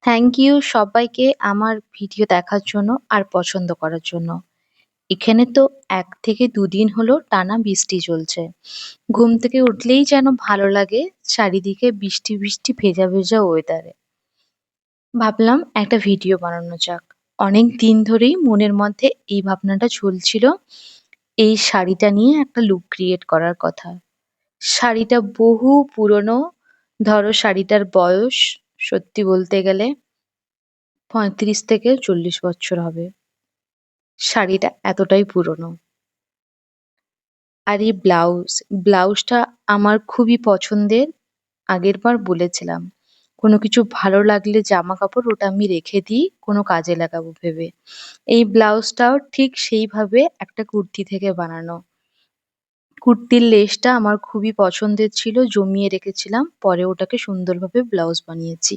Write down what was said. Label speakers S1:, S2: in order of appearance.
S1: Thank you সবাইকে আমার video দেখার জন্য আর পছন্দ করার জন্য। এখানে তো ১ থেকে ২ দিন হলো টানা বৃষ্টি চলছে। ঘুম থেকে উঠলেই যেন ভালো লাগে চারিদিকে বৃষ্টি, বৃষ্টি ভেজা, ভেজা ওয়েদারে। ভাবলাম একটা ভিডিও বানানো যাক। অনেক দিন ধরেই মনের মধ্যে এই ভাবনাটা চলছিল, এই শাড়িটা নিয়ে একটা লুক ক্রিয়েট করার কথা। শাড়িটা বহু পুরনো, ধরো শাড়িটার বয়স সত্যি বলতে গেলে ৩৫ থেকে ৪০ বছর হবে। শাড়িটা এতটাই পুরনো। আর এই ব্লাউজটা আমার খুবই পছন্দের। আগেরবার বলেছিলাম, কোনো কিছু ভালো লাগলে জামাকাপড় ওটা আমি রেখে দিই কোনো কাজে লাগাবো ভেবে। এই ব্লাউজটাও ঠিক সেইভাবে একটা কুর্তি থেকে বানানো। কুর্তির লেসটা আমার খুবই পছন্দের ছিল, জমিয়ে রেখেছিলাম। পরে ওটাকে সুন্দরভাবে ব্লাউজ বানিয়েছি।